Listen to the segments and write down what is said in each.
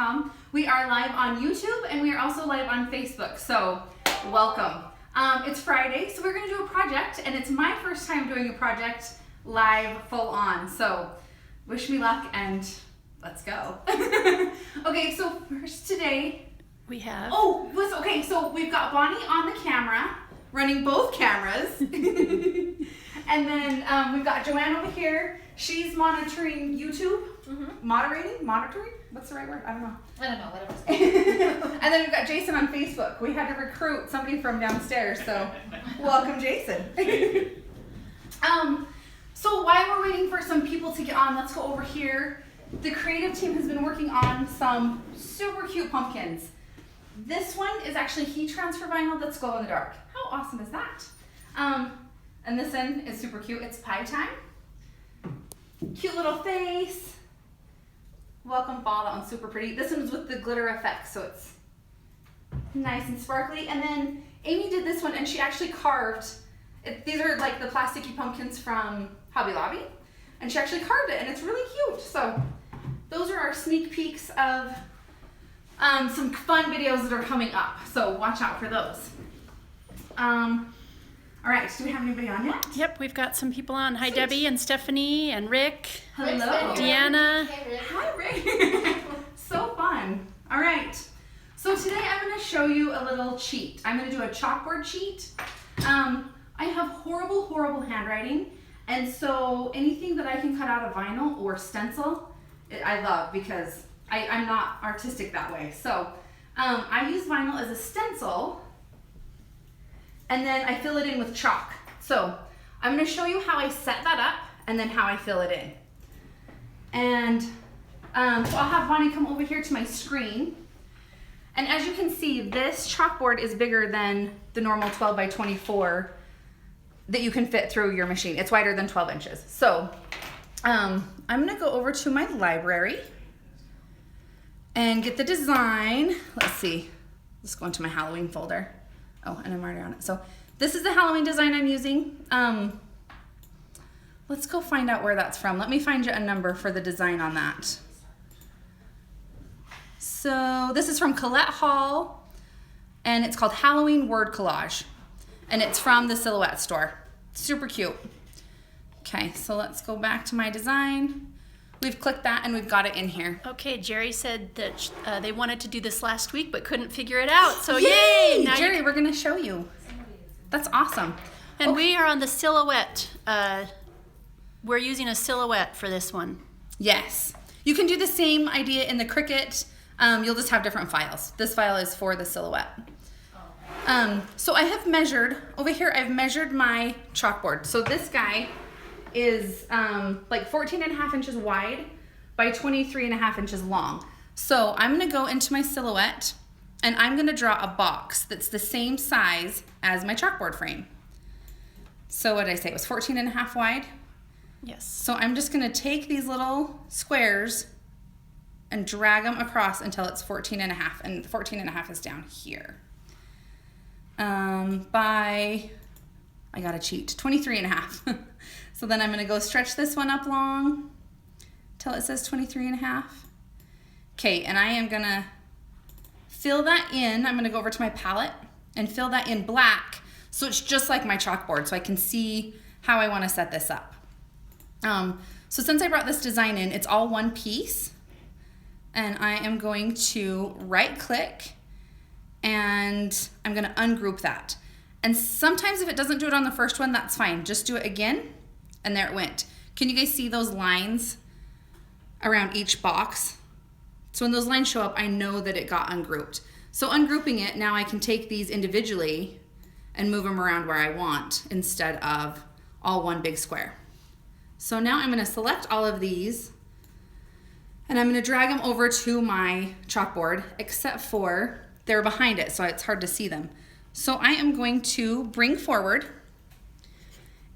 chalkboard.com. We are live on YouTube and we are also live on Facebook, so welcome. It's Friday, so we're going to do a project, and it's my first time doing a project live full on, so wish me luck and let's go. Okay, so first today we have... okay, so we've got Bonnie on the camera, running both cameras. And then we've got Joanne over here. She's monitoring YouTube. Monitoring? What's the right word? I don't know. Whatever. And then we've got Jason on Facebook. We had to recruit somebody from downstairs, so welcome, Jason. So while we're waiting for some people to get on, let's go over here. The creative team has been working on some super cute pumpkins. This one is actually heat transfer vinyl that's glow in the dark. How awesome is that? And this one is super cute. It's pie time. Cute little face. Welcome fall. That one's super pretty. This one's with the glitter effect, so it's nice and sparkly. And then Amy did this one, and she actually carved. These are like the plasticky pumpkins from Hobby Lobby, and she actually carved it, and it's really cute. So those are our sneak peeks of some fun videos that are coming up. So watch out for those. All right, do we have anybody on yet? Yep, we've got some people on. Hi, Debbie and Stephanie and Rick. Hello. Deanna. Hey, Rick. Hi, Rick. So fun. All right. So today I'm going to show you a little cheat. I'm going to do a chalkboard cheat. I have horrible handwriting, and so anything that I can cut out of vinyl or stencil, I love, because I'm not artistic that way. So I use vinyl as a stencil, and then I fill it in with chalk. So I'm going to show you how I set that up and then how I fill it in. And so I'll have Bonnie come over here to my screen. And as you can see, this chalkboard is bigger than the normal 12 by 24 that you can fit through your machine. It's wider than 12 inches. So I'm going to go over to my library and get the design. Let's see. Let's go into my Halloween folder. Oh, and I'm already on it. So this is the Halloween design I'm using. Let's go find out where that's from. Let me find you a number for the design on that. So this is from Collette Hall, and it's called Halloween Word Collage. And it's from the Silhouette store. Super cute. Okay, so let's go back to my design. We've clicked that and we've got it in here. Okay, Jerry said that they wanted to do this last week but couldn't figure it out. So Yay! Now Jerry, we're gonna show you. That's awesome. And we are on the Silhouette. We're using a Silhouette for this one. Yes. You can do the same idea in the Cricut. You'll just have different files. This file is for the Silhouette. So I have measured, over here I've measured my chalkboard. So this guy is like 14.5 inches wide by 23.5 inches long. So I'm gonna go into my Silhouette and I'm gonna draw a box that's the same size as my chalkboard frame. So what did I say, it was 14.5 wide? Yes. So I'm just gonna take these little squares and drag them across until it's 14.5, and 14.5 is down here. I gotta cheat, 23.5. So then I'm gonna go stretch this one up long till it says 23.5. Okay, and I am gonna fill that in. I'm gonna go over to my palette and fill that in black so it's just like my chalkboard, so I can see how I wanna set this up. So since I brought this design in, it's all one piece, and I am going to right click and I'm gonna ungroup that. And sometimes if it doesn't do it on the first one, that's fine. Just do it again, and there it went. Can you guys see those lines around each box? So when those lines show up, I know that it got ungrouped. So ungrouping it, now I can take these individually and move them around where I want instead of all one big square. So now I'm gonna select all of these and I'm gonna drag them over to my chalkboard, except for they're behind it, so it's hard to see them. So I am going to bring forward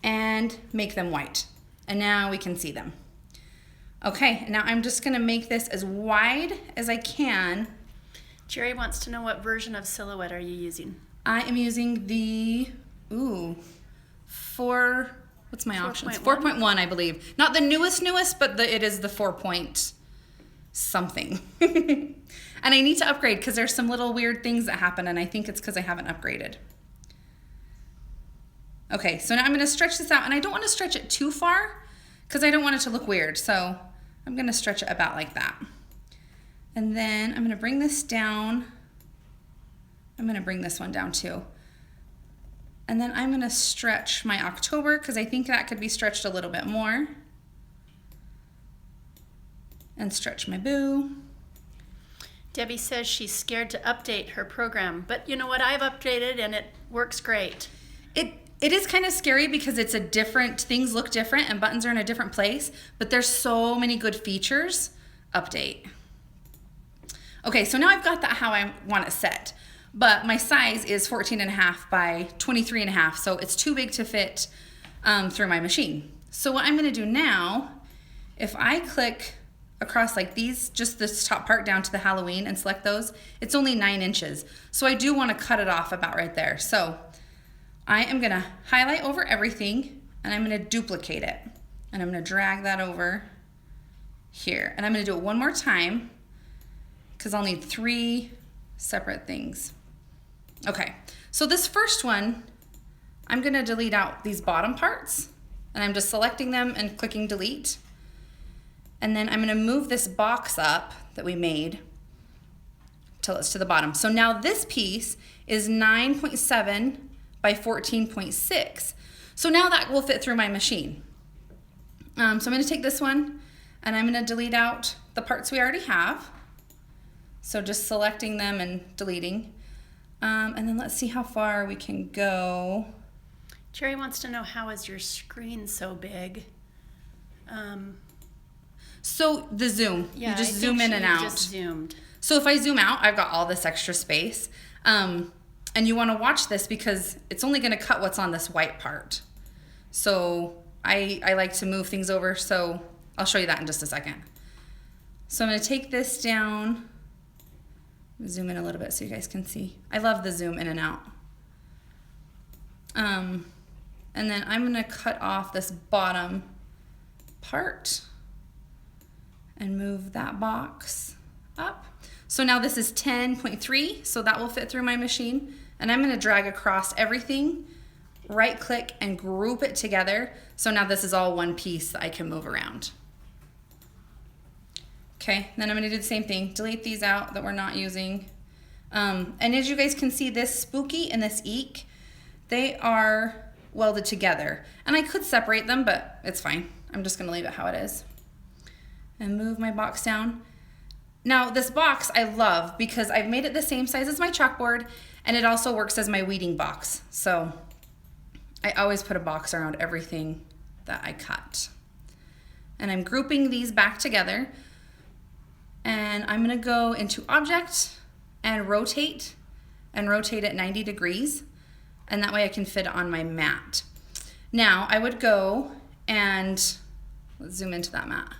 and make them white. And now we can see them. Okay, now I'm just gonna make this as wide as I can. Jerry wants to know, what version of Silhouette are you using? I am using the, what's my options? 4.1? 4.1, I believe. Not the newest, but it is the 4 point something. And I need to upgrade because there's some little weird things that happen, and I think it's because I haven't upgraded. Okay, so now I'm going to stretch this out, and I don't want to stretch it too far because I don't want it to look weird. So I'm going to stretch it about like that. And then I'm going to bring this down. I'm going to bring this one down too. And then I'm going to stretch my October because I think that could be stretched a little bit more. And stretch my boo. Debbie says she's scared to update her program, but you know what? I've updated and it works great. It is kind of scary because it's a different, things look different and buttons are in a different place, but there's so many good features. Update. Okay, so now I've got that how I want it set, but my size is 14.5 by 23.5, so it's too big to fit through my machine. So what I'm gonna do now, if I click across like these, just this top part down to the Halloween and select those, it's only 9 inches. So I do want to cut it off about right there. So I am going to highlight over everything and I'm going to duplicate it. And I'm going to drag that over here. And I'm going to do it one more time because I'll need 3 separate things. Okay, so this first one, I'm going to delete out these bottom parts and I'm just selecting them and clicking delete. And then I'm going to move this box up that we made till it's to the bottom. So now this piece is 9.7 by 14.6. So now that will fit through my machine. So I'm going to take this one and I'm going to delete out the parts we already have. So just selecting them and deleting. And then let's see how far we can go. Jerry wants to know, how is your screen so big? So the zoom, Yeah, you just I zoom think in and she out. just zoomed. So if I zoom out, I've got all this extra space. And you want to watch this because it's only going to cut what's on this white part. So I like to move things over, so I'll show you that in just a second. So I'm going to take this down, zoom in a little bit so you guys can see. I love the zoom in and out. And then I'm going to cut off this bottom part and move that box up. So now this is 10.3, so that will fit through my machine. And I'm going to drag across everything, right click and group it together. So now this is all one piece that I can move around. Okay, then I'm going to do the same thing. Delete these out that we're not using. And as you guys can see, this spooky and this eek, they are welded together. And I could separate them, but it's fine. I'm just going to leave it how it is. And move my box down. Now this box I love because I've made it the same size as my chalkboard and it also works as my weeding box. So I always put a box around everything that I cut. And I'm grouping these back together and I'm gonna go into object and rotate it 90 degrees and that way I can fit it on my mat. Now I would go and let's zoom into that mat.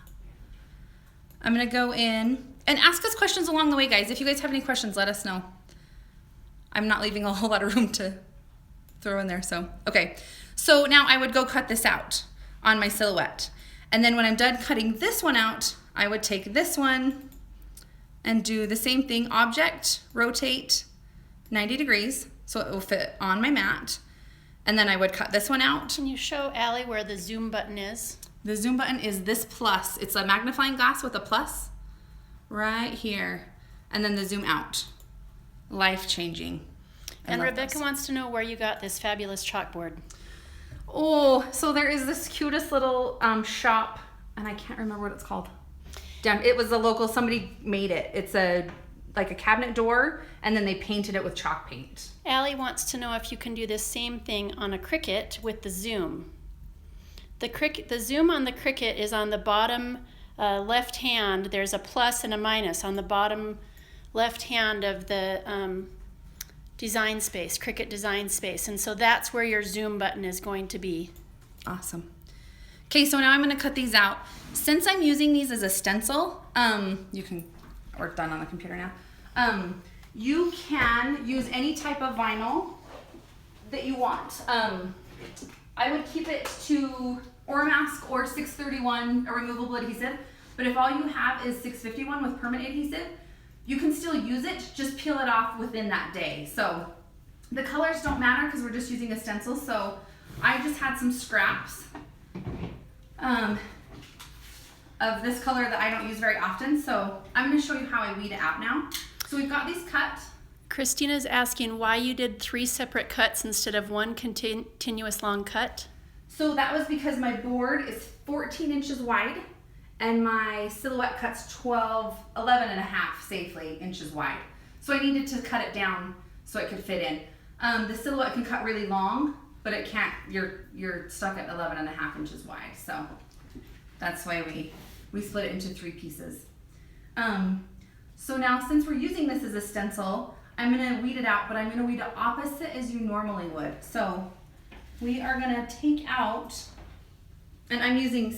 I'm gonna go in and ask us questions along the way, guys. If you guys have any questions, let us know. I'm not leaving a whole lot of room to throw in there, so. Okay, so now I would go cut this out on my silhouette. And then when I'm done cutting this one out, I would take this one and do the same thing, object, rotate 90 degrees, so it will fit on my mat. And then I would cut this one out. Can you show Allie where the zoom button is? The zoom button is this plus. It's a magnifying glass with a plus right here. And then the zoom out. Life-changing. And Rebecca wants to know where you got this fabulous chalkboard. Oh, so there is this cutest little shop, and I can't remember what it's called. It was a local, somebody made it. It's like a cabinet door, and then they painted it with chalk paint. Allie wants to know if you can do this same thing on a Cricut with the zoom. The zoom on the Cricut is on the bottom left hand. There's a plus and a minus on the bottom left hand of the design space, Cricut design space. And so that's where your zoom button is going to be. Awesome. Okay, so now I'm going to cut these out. Since I'm using these as a stencil, you can work done on the computer now. You can use any type of vinyl that you want. I would keep it to Oramask or 631, a removable adhesive. But if all you have is 651 with permanent adhesive, you can still use it, just peel it off within that day. So the colors don't matter because we're just using a stencil. So I just had some scraps of this color that I don't use very often. So I'm going to show you how I weed it out now. So we've got these cut. Christina's asking why you did 3 separate cuts instead of one continuous long cut. So that was because my board is 14 inches wide and my silhouette cuts 11 and a half safely inches wide. So I needed to cut it down so it could fit in. The silhouette can cut really long, but it can't, you're stuck at 11 and a half inches wide. So that's why we split it into 3 pieces. So now since we're using this as a stencil, I'm gonna weed it out, but I'm gonna weed it opposite as you normally would. So we are gonna take out, and I'm using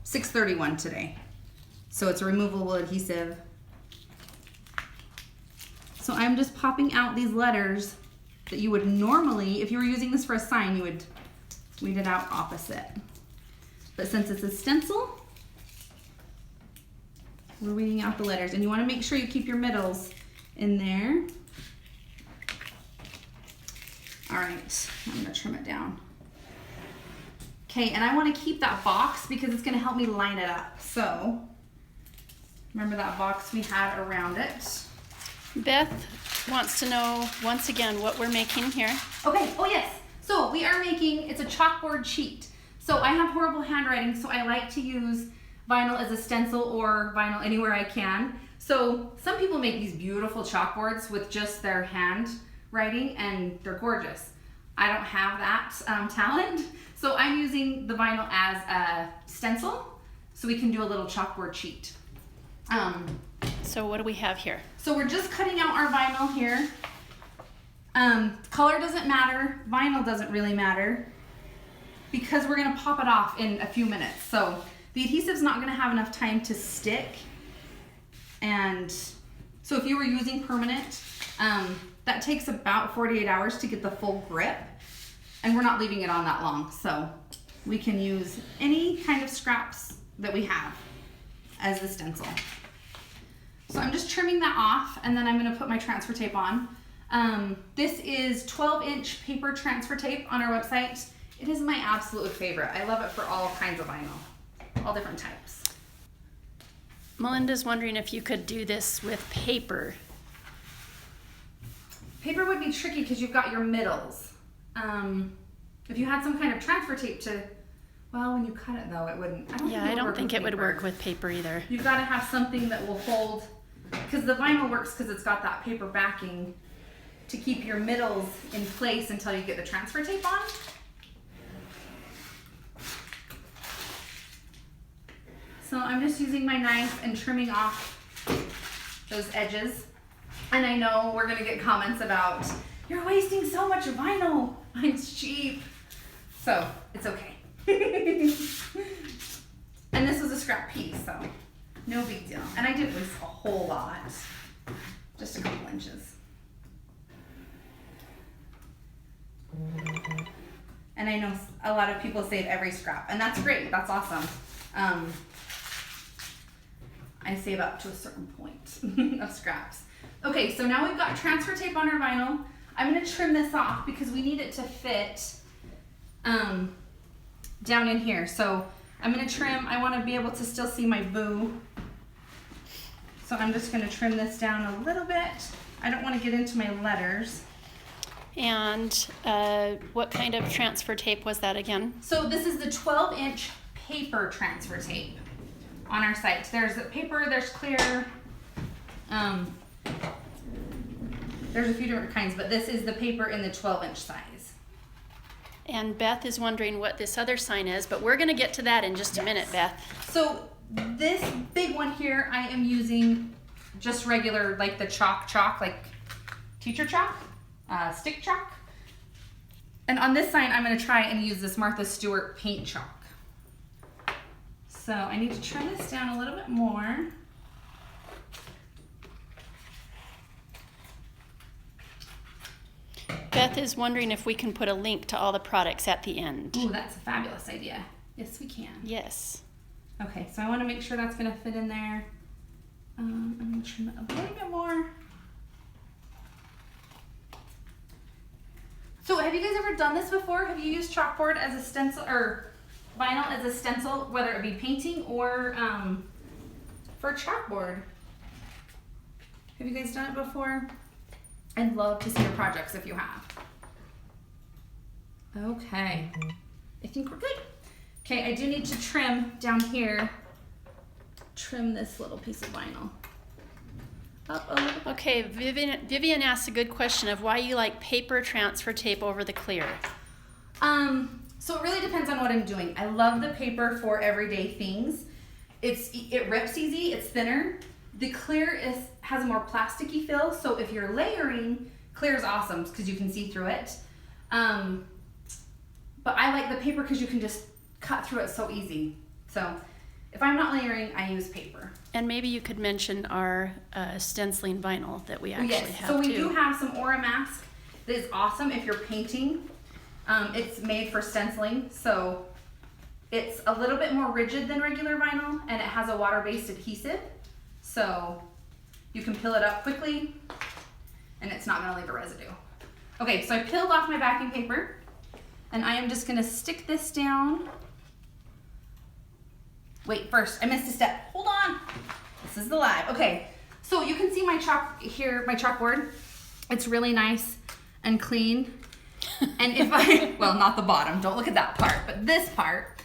631 today. So it's a removable adhesive. So I'm just popping out these letters that you would normally, if you were using this for a sign, you would weed it out opposite. But since it's a stencil, we're weeding out the letters, and you want to make sure you keep your middles in there. All right, I'm gonna trim it down. Okay, and I want to keep that box because it's gonna help me line it up. So remember that box we had around it. Beth wants to know once again what we're making here. Okay, oh yes. So we are making, it's a chalkboard sheet. So I have horrible handwriting, so I like to use vinyl as a stencil or vinyl anywhere I can. So some people make these beautiful chalkboards with just their handwriting and they're gorgeous. I don't have that talent. So I'm using the vinyl as a stencil so we can do a little chalkboard sheet. So what do we have here? So we're just cutting out our vinyl here. Color doesn't matter, vinyl doesn't really matter because we're gonna pop it off in a few minutes. So the adhesive's not gonna have enough time to stick. And so if you were using permanent, that takes about 48 hours to get the full grip, and we're not leaving it on that long. So we can use any kind of scraps that we have as the stencil. So I'm just trimming that off, and then I'm gonna put my transfer tape on. This is 12-inch paper transfer tape on our website. It is my absolute favorite. I love it for all kinds of vinyl, all different types. Melinda's wondering if you could do this with paper. Paper would be tricky because you've got your middles. If you had some kind of transfer tape to, well, when you cut it though, it wouldn't. I don't think it would work with paper either. You've got to have something that will hold, because the vinyl works because it's got that paper backing to keep your middles in place until you get the transfer tape on. So I'm just using my knife and trimming off those edges. And I know we're gonna get comments about, you're wasting so much vinyl, mine's cheap. So it's okay. And this was a scrap piece, so no big deal. And I didn't waste a whole lot, just a couple inches. And I know a lot of people save every scrap, and that's great, that's awesome. I save up to a certain point of scraps. Okay, so now we've got transfer tape on our vinyl. I'm gonna trim this off because we need it to fit down in here. So I'm gonna trim, I wanna be able to still see my boo. So I'm just gonna trim this down a little bit. I don't wanna get into my letters. And what kind of transfer tape was that again? So this is the 12-inch paper transfer tape on our site. There's paper, there's clear, there's a few different kinds, but this is the paper in the 12-inch size. And Beth is wondering what this other sign is, but we're gonna get to that in just a minute, Beth. So this big one here, I am using just regular, like the chalk, like teacher chalk, stick chalk. And on this sign, I'm gonna try and use this Martha Stewart paint chalk. So I need to trim this down a little bit more. Beth is wondering if we can put a link to all the products at the end. Ooh, that's a fabulous idea. Yes, we can. Yes. Okay, so I want to make sure that's going to fit in there. I'm gonna trim it a little bit more. So have you guys ever done this before? Have you used chalkboard as a stencil or vinyl as a stencil, whether it be painting or for chalkboard? Have you guys done it before? I'd love to see your projects if you have. Okay, I think we're good. Okay, I do need to trim down here. Trim this little piece of vinyl up a little bit. Okay, Vivian asked a good question of why you like paper transfer tape over the clear. So it really depends on what I'm doing. I love the paper for everyday things. It rips easy, it's thinner. The clear has a more plasticky feel, so if you're layering, clear is awesome because you can see through it. But I like the paper because you can just cut through it so easy. So if I'm not layering, I use paper. And maybe you could mention our stenciling vinyl that we actually have so we too. do have some Aura Mask that is awesome if you're painting. It's made for stenciling, so it's a little bit more rigid than regular vinyl, and it has a water-based adhesive, so you can peel it up quickly, and it's not going to leave a residue. Okay, so I peeled off my backing paper, and I am just going to stick this down. Wait, first, I missed a step. Hold on. This is the live. Okay, so you can see my chalk here, my chalkboard. It's really nice and clean. And if well, not the bottom, don't look at that part, but this part,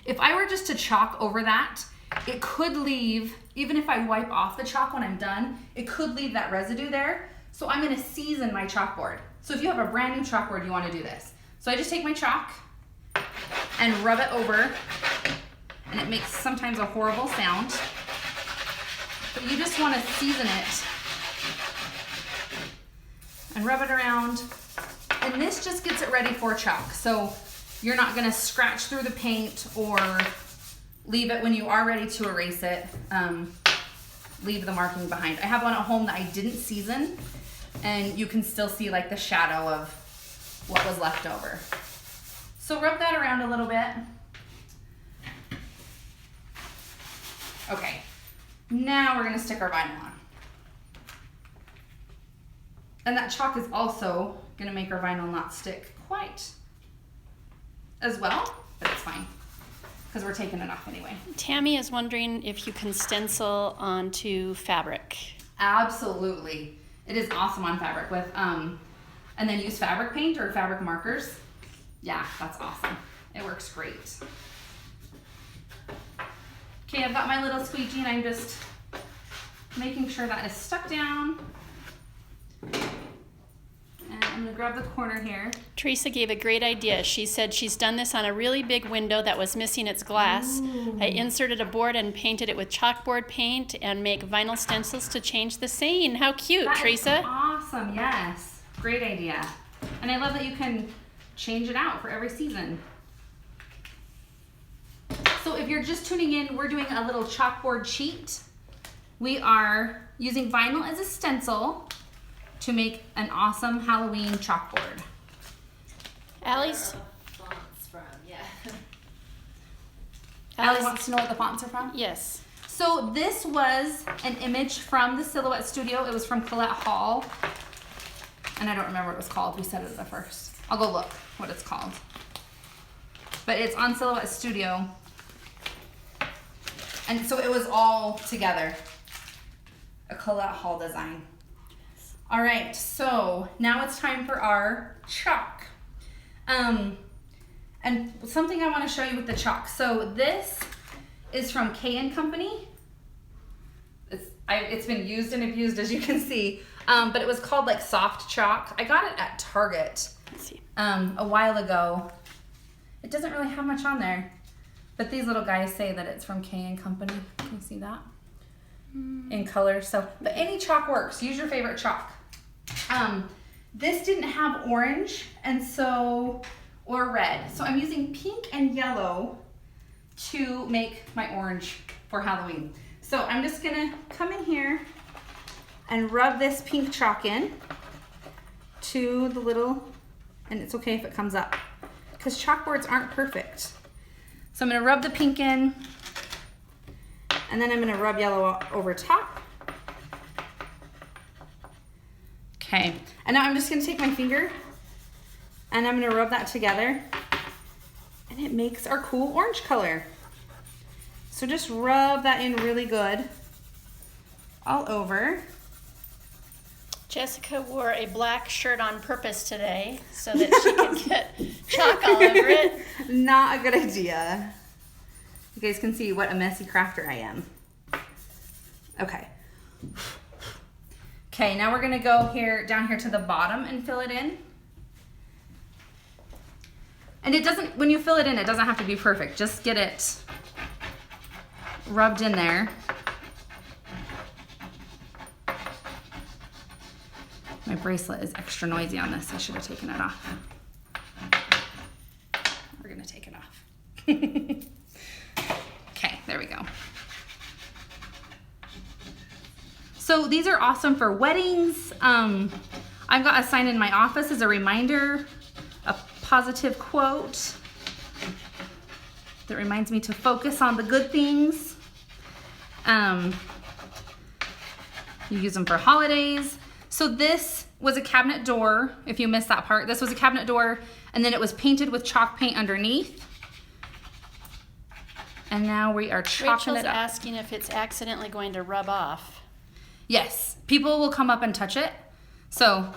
if I were just to chalk over that, it could leave, even if I wipe off the chalk when I'm done, it could leave that residue there. So I'm going to season my chalkboard. So if you have a brand new chalkboard, you want to do this. So I just take my chalk and rub it over, and it makes sometimes a horrible sound, but you just want to season it and rub it around. And this just gets it ready for chalk. So you're not gonna scratch through the paint or leave it when you are ready to erase it, leave the marking behind. I have one at home that I didn't season, and you can still see like the shadow of what was left over. So rub that around a little bit. Okay, now we're gonna stick our vinyl on. And that chalk is also gonna make our vinyl not stick quite as well, but it's fine because we're taking it off anyway. Tammy is wondering if you can stencil onto fabric. Absolutely. It is awesome on fabric with, and then use fabric paint or fabric markers. Yeah, that's awesome. It works great. Okay, I've got my little squeegee and I'm just making sure that is stuck down. And I'm gonna grab the corner here. Teresa gave a great idea. She said she's done this on a really big window that was missing its glass. Ooh. I inserted a board and painted it with chalkboard paint and make vinyl stencils to change the saying. How cute, That Teresa. is awesome, yes. Great idea. And I love that you can change it out for every season. So if you're just tuning in, we're doing a little chalkboard cheat. We are using vinyl as a stencil to make an awesome Halloween chalkboard. Allie's Fonts from, yeah. Allie wants to know what the fonts are from? Yes. So this was an image from the Silhouette Studio. It was from Collette Hall. And I don't remember what it was called. We said it at the first. I'll go look what it's called. But it's on Silhouette Studio. And so it was all together. A Collette Hall design. All right, so now it's time for our chalk. And something I want to show you with the chalk. So this is from K & Company. It's been used and abused, as you can see. But it was called like soft chalk. I got it at Target a while ago. It doesn't really have much on there. But these little guys say that it's from K & Company. Can you see that? In color. So, but any chalk works. Use your favorite chalk. This didn't have orange or red. So I'm using pink and yellow to make my orange for Halloween. So I'm just gonna come in here and rub this pink chalk in to the little, and it's okay if it comes up because chalkboards aren't perfect. So I'm gonna rub the pink in And then I'm gonna rub yellow over top. Okay, and now I'm just gonna take my finger and I'm gonna rub that together and it makes our cool orange color. So just rub that in really good all over. Jessica wore a black shirt on purpose today so that she could get chalk all over it. Not a good idea. You guys can see what a messy crafter I am. Okay. Okay, now we're gonna go here down here to the bottom and fill it in. And it doesn't, when you fill it in, it doesn't have to be perfect. Just get it rubbed in there. My bracelet is extra noisy on this. I should have taken it off. We're gonna take it off. Okay, there we go. So these are awesome for weddings. I've got a sign in my office as a reminder, a positive quote that reminds me to focus on the good things. You use them for holidays. So this was a cabinet door, if you missed that part. This was a cabinet door, and then it was painted with chalk paint underneath. And now we are chalking Rachel's it up. asking if it's accidentally going to rub off. Yes, people will come up and touch it. So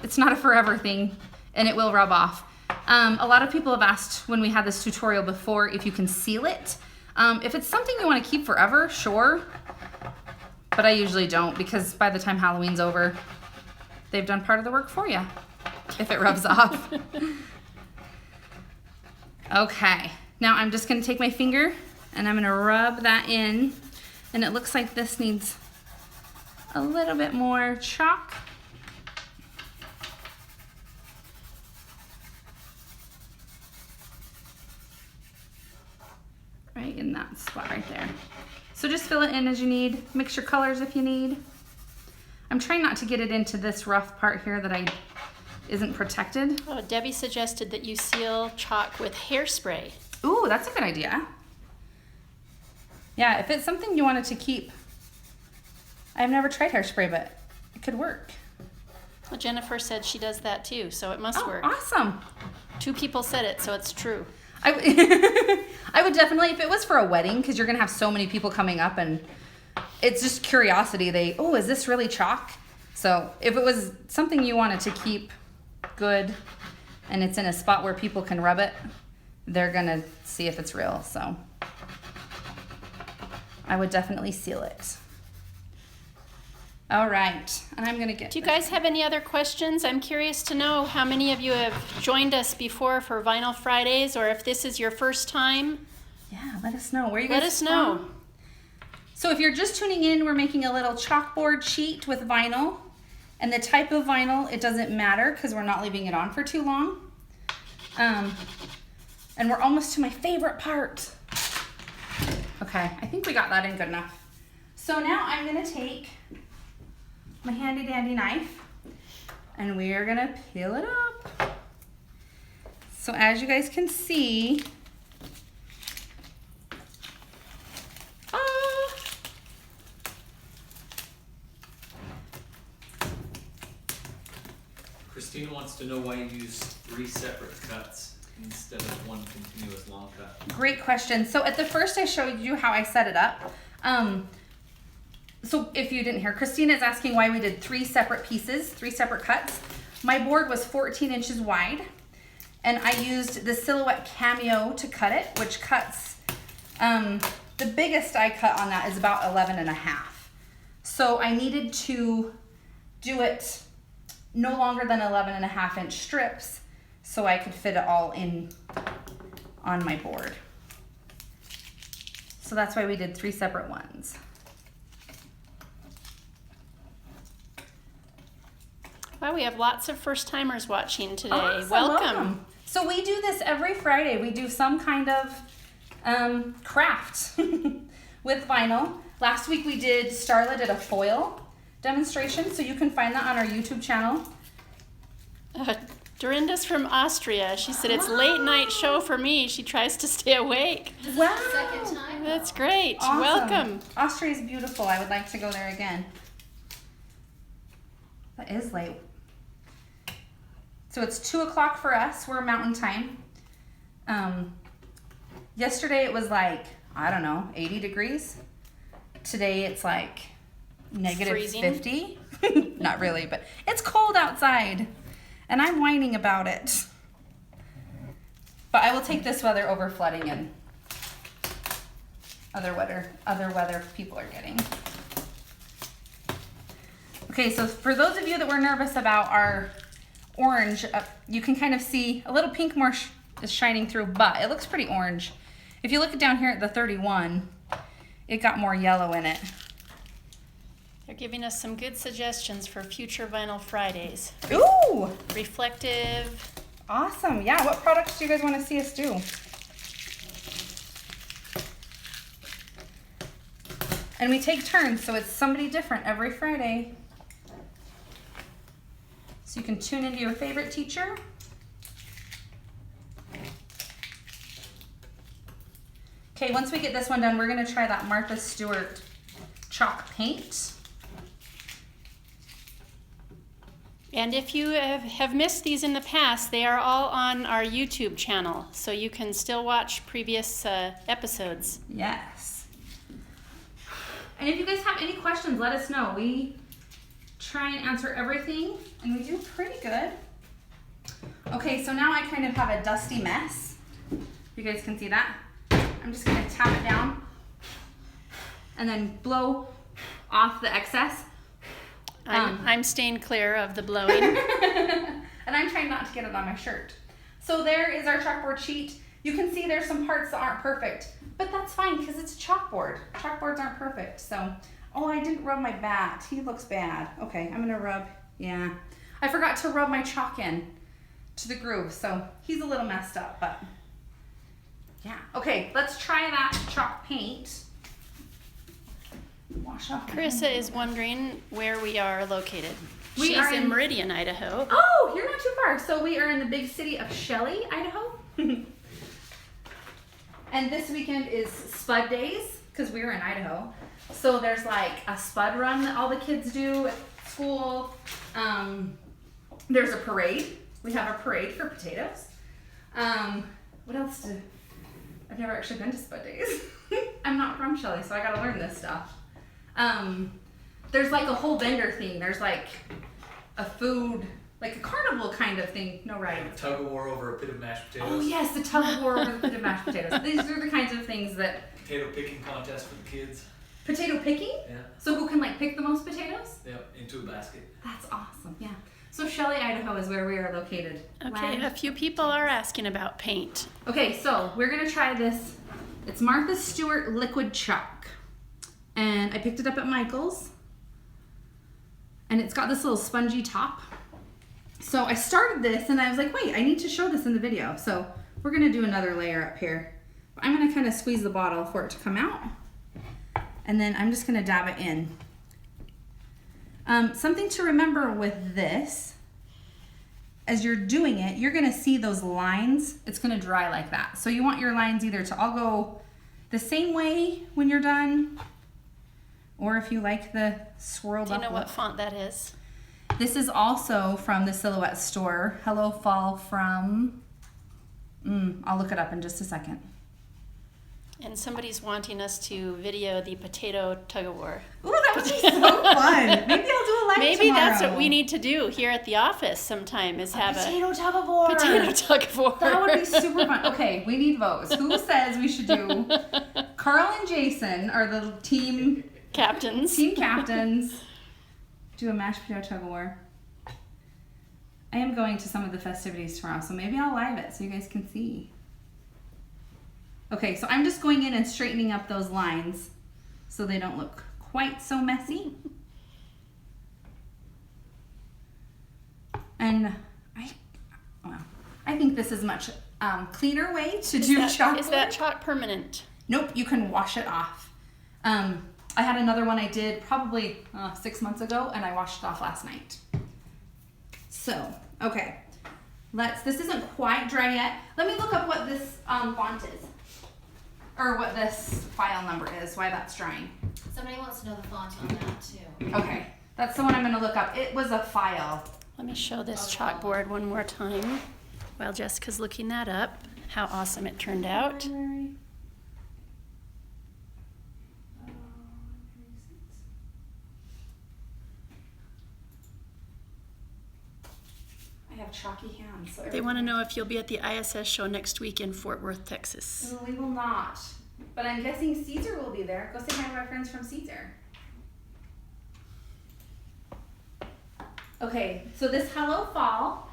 it's not a forever thing, and it will rub off. A lot of people have asked when we had this tutorial before if you can seal it. If it's something you want to keep forever, sure. But I usually don't, because by the time Halloween's over, they've done part of the work for you, if it rubs off. Okay, now I'm just gonna take my finger and I'm gonna rub that in, and it looks like this needs a little bit more chalk. Right in that spot right there. So just fill it in as you need. Mix your colors if you need. I'm trying not to get it into this rough part here that isn't protected. Oh, Debbie suggested that you seal chalk with hairspray. Ooh, that's a good idea. Yeah, if it's something you wanted to keep. I've never tried hairspray, but it could work. Well, Jennifer said she does that too, so it must work. Awesome. 2 people said it, so it's true. I would definitely, if it was for a wedding, because you're going to have so many people coming up and it's just curiosity. Is this really chalk? So if it was something you wanted to keep good and it's in a spot where people can rub it, they're going to see if it's real. So I would definitely seal it. All right, and I'm going to get Do you guys have any other questions? I'm curious to know how many of you have joined us before for Vinyl Fridays, or if this is your first time. Yeah, let us know. Where are you guys Let us know. from? So if you're just tuning in, we're making a little chalkboard sheet with vinyl. And the type of vinyl, it doesn't matter because we're not leaving it on for too long. And we're almost to my favorite part. Okay, I think we got that in good enough. So now I'm going to take my handy dandy knife and we are going to peel it up. So as you guys can see, Christina wants to know why you use 3 separate cuts instead of one continuous long cut. Great question. So at the first I showed you how I set it up. So if you didn't hear, Christina is asking why we did 3 separate pieces, 3 separate cuts. My board was 14 inches wide and I used the Silhouette Cameo to cut it, which cuts, the biggest I cut on that is about 11.5. So I needed to do it no longer than 11.5 inch strips so I could fit it all in on my board. So that's why we did 3 separate ones. Wow, we have lots of first timers watching today. Awesome, welcome. So we do this every Friday. We do some kind of craft with vinyl. Last week we did, Starla did a foil demonstration, so you can find that on our YouTube channel. Dorinda's from Austria. She said it's late night show for me. She tries to stay awake. Wow. Second time? That's great. Awesome. Welcome. Austria is beautiful. I would like to go there again. That is late. So it's 2 o'clock for us. We're Mountain Time. Yesterday it was like, I don't know, 80 degrees. Today it's like negative Freezing. 50. Not really, but it's cold outside. And I'm whining about it. But I will take this weather over flooding and other weather people are getting. Okay, so for those of you that were nervous about our orange, you can kind of see a little pink more is shining through, but it looks pretty orange. If you look down here at the 31, it got more yellow in it. They're giving us some good suggestions for future Vinyl Fridays. Ooh, Reflective. awesome. Yeah, what products do you guys want to see us do? And we take turns, so it's somebody different every Friday. So you can tune into your favorite teacher. Okay, once we get this one done, we're gonna try that Martha Stewart chalk paint. And if you have missed these in the past, they are all on our YouTube channel, so you can still watch previous episodes. Yes. And if you guys have any questions, let us know. We try and answer everything, and we do pretty good. Okay, so now I kind of have a dusty mess. You guys can see that. I'm just gonna tap it down and then blow off the excess. I'm staying clear of the blowing. And I'm trying not to get it on my shirt. So there is our chalkboard sheet. You can see there's some parts that aren't perfect, but that's fine because it's a chalkboard. Chalkboards aren't perfect. So, oh, I didn't rub my bat. He looks bad. Okay, I'm gonna rub, yeah. I forgot to rub my chalk in to the groove, so he's a little messed up, but yeah. Okay, let's try that chalk paint. Wash off. Carissa is wondering where we are located. We She's are in in- Meridian, Idaho. Oh, you're not too far. So we are in the big city of Shelley, Idaho. And this weekend is Spud Days, because we're in Idaho. So there's like a Spud run that all the kids do at school. There's a parade. We have a parade for potatoes. What else do... I've never actually been to Spud Days. I'm not from Shelley, so I gotta learn this stuff. There's like a whole vendor thing. There's like a food, like a carnival kind of thing. No, right. Tug of war over a pit of mashed potatoes. Oh yes, the tug of war over the pit of mashed potatoes. These are the kinds of things that... Potato picking contest for the kids. Potato picking? Yeah. So who can like pick the most potatoes? Yep, into a basket. That's awesome, yeah. So Shelley, Idaho is where we are located. Okay, a few people are asking about paint. Okay, so we're gonna try this. It's Martha Stewart liquid chalk. And I picked it up at Michael's. And it's got this little spongy top. So I started this and I was like, wait, I need to show this in the video. So we're gonna do another layer up here. I'm gonna kind of squeeze the bottle for it to come out. And then I'm just gonna dab it in. Something to remember with this, as you're doing it, you're gonna see those lines. It's gonna dry like that. So you want your lines either to all go the same way when you're done, or if you like the swirled Do you up know what look. font that is? This is also from the Silhouette store. Hello Fall from, I'll look it up in just a second. And somebody's wanting us to video the potato tug-of-war. Ooh, that would be so fun. Maybe I'll do a live Maybe that's tomorrow. what we need to do here at the office sometime, is have a Potato tug of war. potato tug-of-war. That would be super fun. Okay, we need votes. Who says we should do? Carl and Jason are the team Captains. captains. Do a mashed potato tug of war. I am going to some of the festivities tomorrow, so maybe I'll live it so you guys can see. Okay, so I'm just going in and straightening up those lines so they don't look quite so messy. And I think this is much cleaner way to do chalkboard. Is that chalk permanent? Nope, you can wash it off. I had another one I did probably 6 months ago, and I washed it off last night. So, okay. This isn't quite dry yet. Let me look up what this font is. Or what this file number is, why that's drying. Somebody wants to know the font on that too. Okay, that's the one I'm gonna look up. It was a file. Let me show this chalkboard one more time while Jessica's looking that up. How awesome it turned out. I have chalky hands. So They want to know if you'll be at the ISS show next week in Fort Worth, Texas. No, we will not. But I'm guessing Caesar will be there. Go say hi to our friends from Caesar. Okay, so this Hello Fall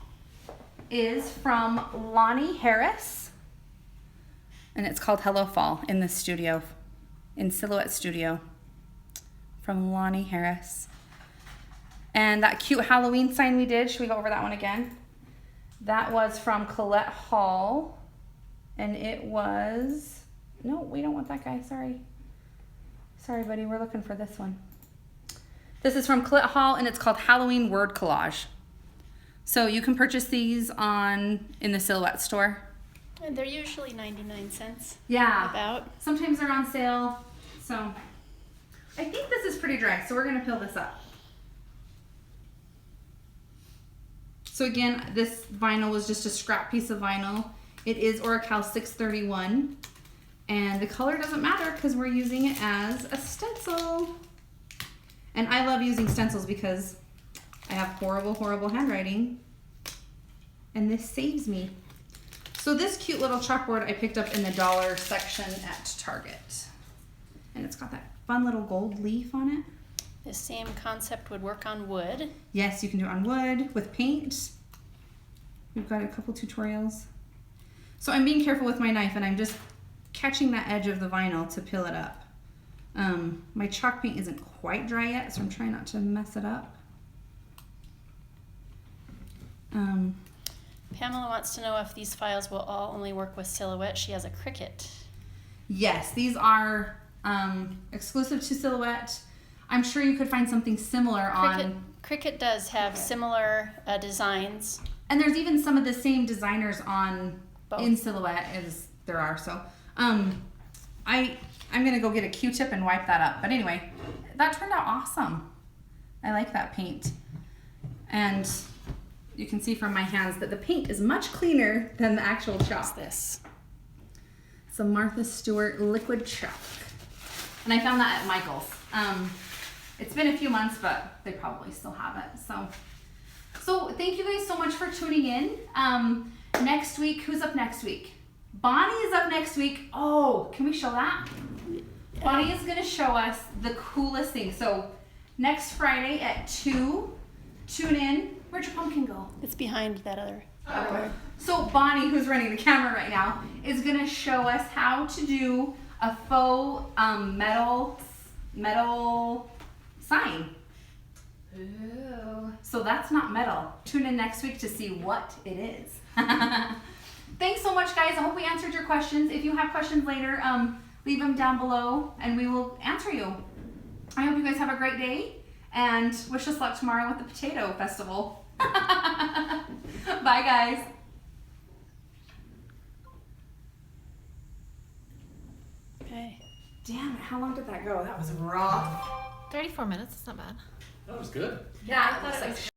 is from Lonnie Harris. And it's called Hello Fall in the studio, in Silhouette Studio, from Lonnie Harris. And that cute Halloween sign we did, should we go over that one again? That was from Collette Hall. And it was, no, we don't want that guy, sorry. Sorry, buddy, we're looking for this one. This is from Collette Hall, and it's called Halloween Word Collage. So you can purchase these in the Silhouette store. And they're usually 99 cents. Yeah. About. Sometimes they're on sale. So I think this is pretty dry, so we're gonna peel this up. So again, this vinyl was just a scrap piece of vinyl. It is Oracal 631. And the color doesn't matter because we're using it as a stencil. And I love using stencils because I have horrible, horrible handwriting. And this saves me. So this cute little chalkboard I picked up in the dollar section at Target. And it's got that fun little gold leaf on it. The same concept would work on wood. Yes, you can do it on wood with paint. We've got a couple tutorials. So I'm being careful with my knife and I'm just catching that edge of the vinyl to peel it up. My chalk paint isn't quite dry yet, so I'm trying not to mess it up. Pamela wants to know if these files will all only work with Silhouette. She has a Cricut. Yes, these are exclusive to Silhouette. I'm sure you could find something similar on... Cricut does have similar designs. And there's even some of the same designers on Both. in Silhouette as there are. So I'm gonna go get a Q-tip and wipe that up. But anyway, that turned out awesome. I like that paint. And you can see from my hands that the paint is much cleaner than the actual What's chalk. this? It's a Martha Stewart liquid chalk. And I found that at Michael's. It's been a few months, but they probably still have it. So thank you guys so much for tuning in. Next week, who's up next week? Bonnie is up next week. Oh, can we show that? Bonnie is gonna show us the coolest thing. So next Friday at 2, tune in. Where'd your pumpkin go? It's behind that other. Okay. So Bonnie, who's running the camera right now, is gonna show us how to do a faux metal sign. Ooh. So that's not metal. Tune in next week to see what it is. Thanks so much, guys. I hope we answered your questions. If you have questions later, leave them down below and we will answer you. I hope you guys have a great day and wish us luck tomorrow with the Potato Festival. Bye, guys. Okay. Damn it, how long did that go? That was rough. 34 minutes, it's not bad. That was good. Yeah, I thought it was